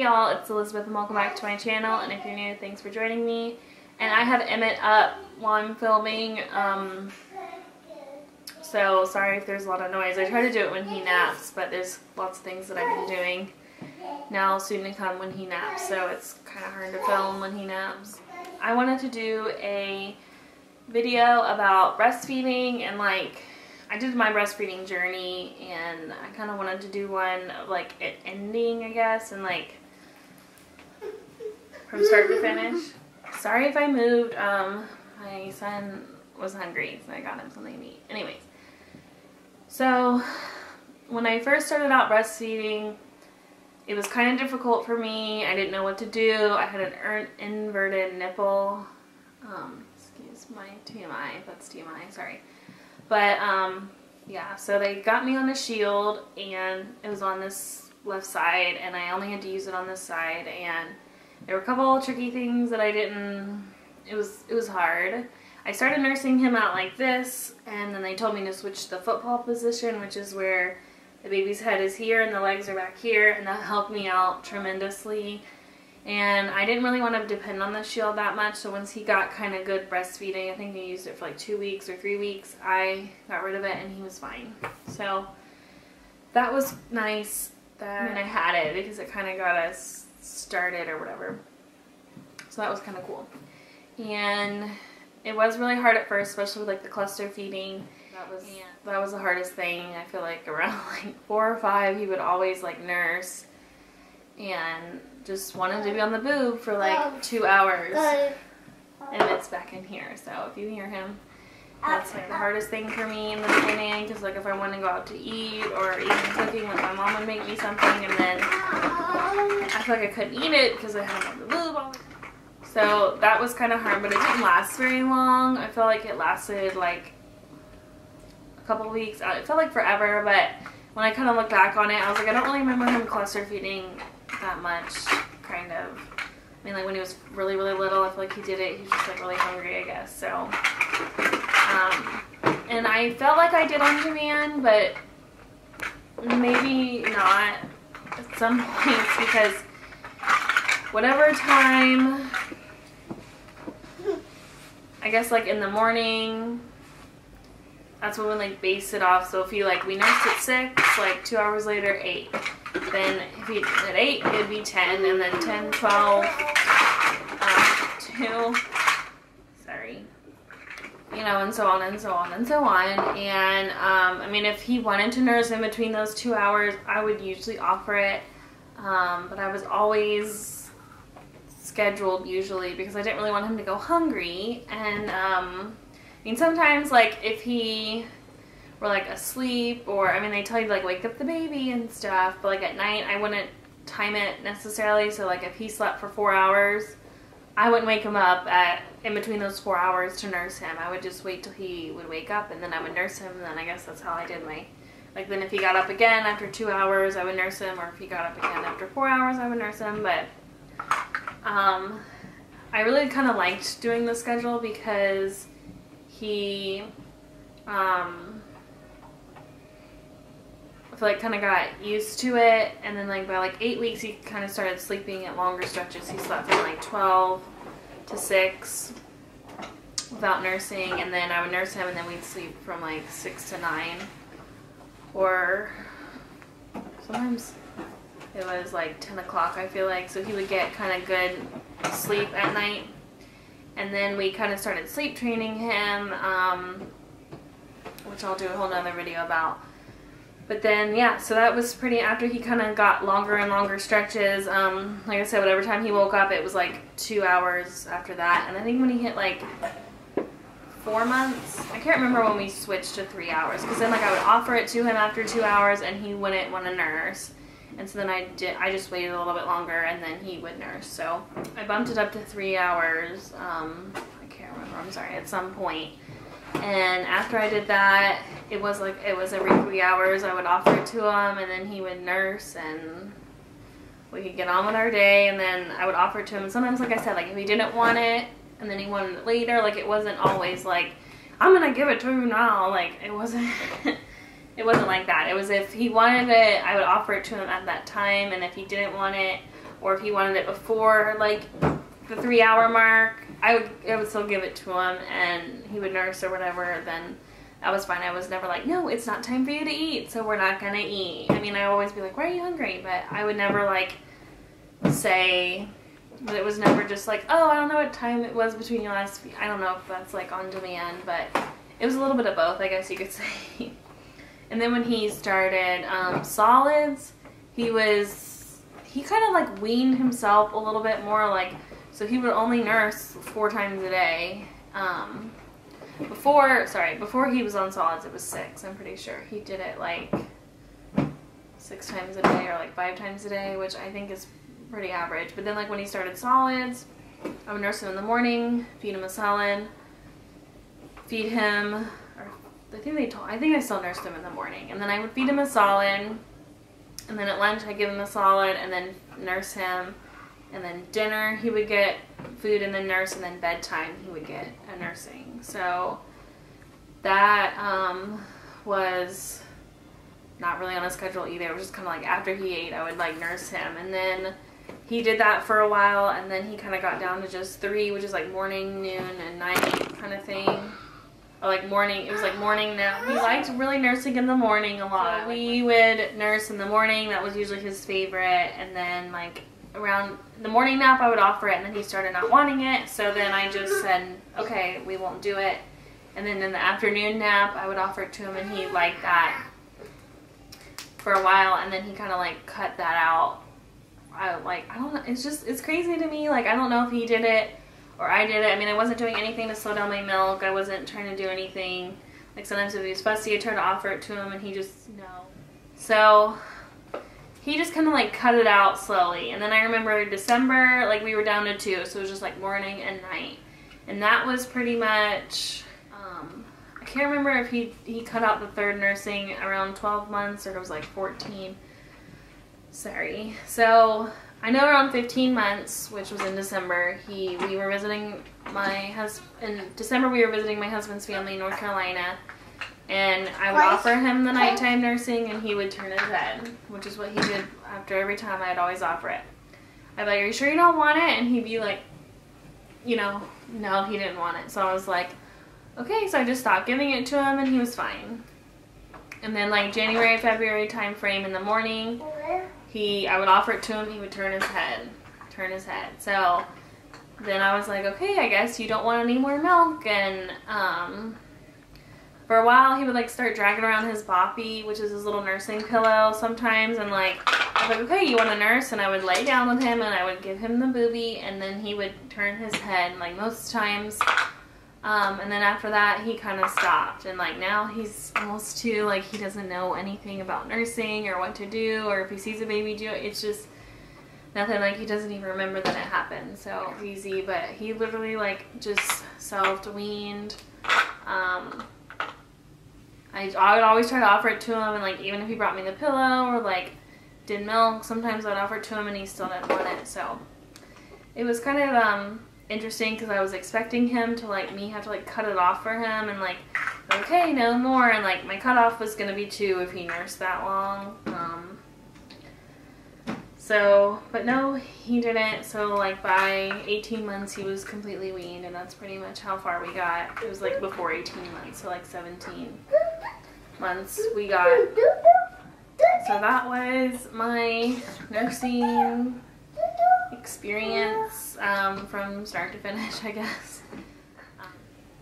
Hey y'all, it's Elizabeth and welcome back to my channel, and if you're new, thanks for joining me. And I have Emmett up while I'm filming, so sorry if there's a lot of noise. I try to do it when he naps, but there's lots of things that I've been doing now soon to come when he naps, so it's kind of hard to film when he naps. I wanted to do a video about breastfeeding, and like, I did my breastfeeding journey, and I kind of wanted to do one of like it ending, I guess, and like from start to finish. Sorry if I moved. My son was hungry, so I got him something to eat. Anyways, so when I first started out breastfeeding, it was kind of difficult for me. I didn't know what to do. I had an inverted nipple. Excuse my TMI. That's TMI. Sorry. But, yeah, so they got me on a shield, and it was on this left side, and I only had to use it on this side, and there were a couple of tricky things that I didn't, it was hard. I started nursing him out like this, and then they told me to switch the football position, which is where the baby's head is here, and the legs are back here, and that helped me out tremendously. And I didn't really want to depend on the shield that much, so once he got kind of good breastfeeding, I think he used it for like 2 weeks or 3 weeks, I got rid of it and he was fine. So that was nice that I had it, because it kind of got us started or whatever. So that was kind of cool. And it was really hard at first, especially with like the cluster feeding. That was the hardest thing. I feel like around like 4 or 5, he would always like nurse and just wanted to be on the boob for like 2 hours. And it's back in here, so if you hear him, that's like the hardest thing for me in the beginning, because like if I want to go out to eat or even cooking, like my mom would make me something and then I feel like I couldn't eat it because I had him on the boob all the time. So that was kind of hard, but it didn't last very long. I felt like it lasted like a couple weeks. It felt like forever, but when I kind of look back on it, I was like, I don't really remember him cluster feeding that much, kind of. I mean, like when he was really, really little, I feel like he did it. He was just like really hungry, I guess. So, and I felt like I did on demand, but maybe not at some points, because whatever time, I guess like in the morning, that's when we like base it off. So if you like, we nursed at 6, like 2 hours later, 8. Then if he at 8, it would be 10, and then 10, 12, 2, sorry, you know, and so on and so on and so on. And I mean, if he wanted to nurse in between those 2 hours, I would usually offer it, but I was always scheduled usually, because I didn't really want him to go hungry. And I mean, sometimes like if he were like asleep, or I mean, they tell you to like wake up the baby and stuff, but like at night I wouldn't time it necessarily. So like if he slept for 4 hours, I wouldn't wake him up in between those 4 hours to nurse him. I would just wait till he would wake up, and then I would nurse him. And then I guess that's how I did my, like, then if he got up again after 2 hours, I would nurse him, or if he got up again after 4 hours, I would nurse him. But I really kind of liked doing the schedule, because he I feel like kind of got used to it, and then like by like 8 weeks he kind of started sleeping at longer stretches. He slept from like 12 to 6 without nursing, and then I would nurse him, and then we'd sleep from like 6 to 9, or sometimes it was like 10 o'clock, I feel like. So he would get kind of good sleep at night, and then we kind of started sleep training him, which I'll do a whole nother video about. But then, yeah, so that was pretty, after he kind of got longer and longer stretches, like I said, whatever time he woke up, it was like 2 hours after that. And I think when he hit like 4 months, I can't remember when we switched to 3 hours, because then like I would offer it to him after 2 hours and he wouldn't want to nurse. And so then I just waited a little bit longer, and then he would nurse. So I bumped it up to 3 hours, I can't remember, I'm sorry, at some point. And after I did that, it was every 3 hours I would offer it to him, and then he would nurse, and we could get on with our day. And then I would offer it to him, and sometimes, like I said, like if he didn't want it and then he wanted it later, like it wasn't always like, I'm gonna give it to you now. Like it wasn't like that. It was if he wanted it, I would offer it to him at that time, and if he didn't want it, or if he wanted it before like the 3-hour mark, I would still give it to him, and he would nurse or whatever. Then that was fine. I was never like, no, it's not time for you to eat, so we're not gonna eat. I mean, I always be like, why are you hungry? But I would never like say, but it was never just like, oh, I don't know what time it was between your last feed. I don't know if that's like on demand, but it was a little bit of both, I guess you could say. And then when he started solids, he kind of like weaned himself a little bit more, like, so he would only nurse 4 times a day. Before he was on solids, it was 6, I'm pretty sure. He did it like 6 times a day or like 5 times a day, which I think is pretty average. But then like when he started solids, I would nurse him in the morning, feed him a salad, feed him, or I think I still nursed him in the morning. And then I would feed him a solid, and then at lunch I'd give him a solid and then nurse him. And then dinner he would get food and then nurse, and then bedtime he would get a nursing. So that was not really on a schedule either. It was just kind of like after he ate, I would like nurse him. And then he did that for a while, and then he kind of got down to just 3, which is like morning, noon, and night kind of thing. Or like morning, it was like morning nap. He liked really nursing in the morning a lot. So we would nurse in the morning, that was usually his favorite. And then like around the morning nap I would offer it, and then he started not wanting it, so then I just said, okay, we won't do it. And then in the afternoon nap I would offer it to him, and he liked that for a while, and then he kind of like cut that out. I don't know, it's crazy to me. Like, I don't know if he did it or I did it. I mean, I wasn't doing anything to slow down my milk. I wasn't trying to do anything. Like, sometimes if he was fussy, I'd try to offer it to him, and he just, no. So he just kind of like cut it out slowly. And then I remember December, like we were down to 2, so it was just like morning and night. And that was pretty much, I can't remember if he cut out the 3rd nursing around 12 months or it was like 14. Sorry. So I know around 15 months, which was in December, we were visiting in December we were visiting my husband's family in North Carolina. And I would offer him the nighttime nursing, and he would turn his head, which is what he did after every time. I'd always offer it. I'd be like, are you sure you don't want it? And he'd be like, you know, no, he didn't want it. So I was like, okay, so I just stopped giving it to him, and he was fine. And then like January, February time frame in the morning, I would offer it to him, he would turn his head. So then I was like, okay, I guess you don't want any more milk. And for a while he would like start dragging around his boppy, which is his little nursing pillow sometimes, and like I was like, okay, you want to nurse? And I would lay down with him and I would give him the boobie, and then he would turn his head like most times. And then after that he kind of stopped, and like now he's almost 2, like he doesn't know anything about nursing or what to do, or if he sees a baby do it, it's just nothing. Like, he doesn't even remember that it happened. So easy. But he literally like just self-weaned. I would always try to offer it to him, and like even if he brought me the pillow or like did milk, sometimes I'd offer it to him and he still didn't want it. So it was kind of interesting, because I was expecting him to like have to like cut it off for him, and like, okay, no more. And like my cutoff was gonna be 2 if he nursed that long. But no, he didn't. So like by 18 months he was completely weaned, and that's pretty much how far we got. It was like before 18 months, so like 17 months we got. So that was my nursing experience from start to finish, I guess.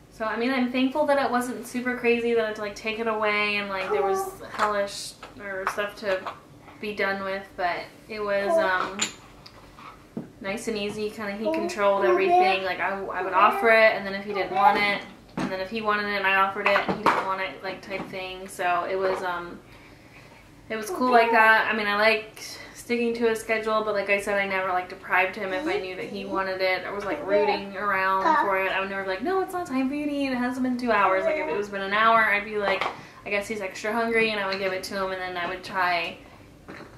So I mean, I'm thankful that it wasn't super crazy, that I had to like take it away and like there was hellish or stuff to be done with, but it was nice and easy. Kind of, he controlled everything. Like I would offer it, and then if he didn't want it, and then if he wanted it and I offered it and he didn't want it, like type thing. So it was cool like that. I mean, I liked sticking to his schedule, but like I said, I never like deprived him if I knew that he wanted it or was like rooting around for it. I would never be like, no, it's not time for you to eat, it hasn't been 2 hours. Like if it was been an hour, I'd be like, I guess he's extra hungry, and I would give it to him, and then I would try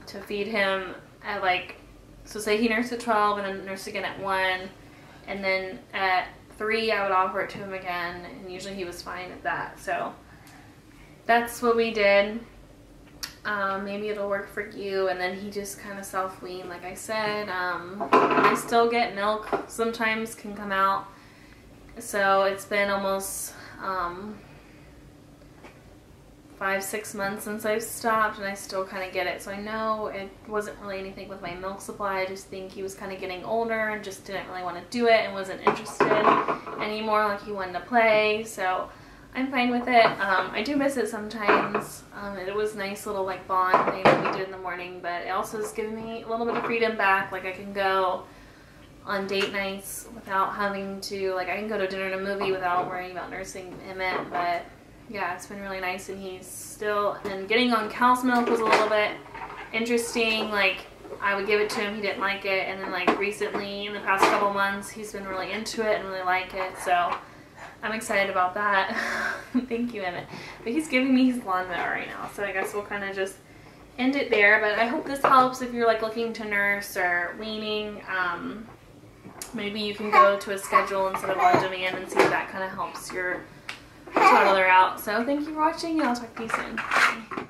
to feed him at like, so say he nursed at 12 and then nursed again at 1, and then at 3 I would offer it to him again, and usually he was fine at that. So that's what we did. maybe it'll work for you. And then he just kind of self-weaned, like I said. I still get milk, sometimes can come out. So it's been almost 5-6 months since I've stopped, and I still kind of get it. So I know it wasn't really anything with my milk supply. I just think he was kind of getting older and just didn't really want to do it and wasn't interested anymore, like he wanted to play. So I'm fine with it. I do miss it sometimes. It was a nice little like bond thing that we did in the morning, but it also has given me a little bit of freedom back. Like I can go on date nights without having to, like I can go to dinner and a movie without worrying about nursing Emmett. But yeah, it's been really nice, and he's still, and getting on cow's milk was a little bit interesting. Like I would give it to him, he didn't like it, and then like recently in the past couple months he's been really into it and really like it, so I'm excited about that. Thank you, Emmett. But he's giving me his lawnmower right now, so I guess we'll kind of just end it there. But I hope this helps if you're like looking to nurse or weaning. Maybe you can go to a schedule instead of on demand and see if that kind of helps your toddler out. So thank you for watching, and I'll talk to you soon. Bye.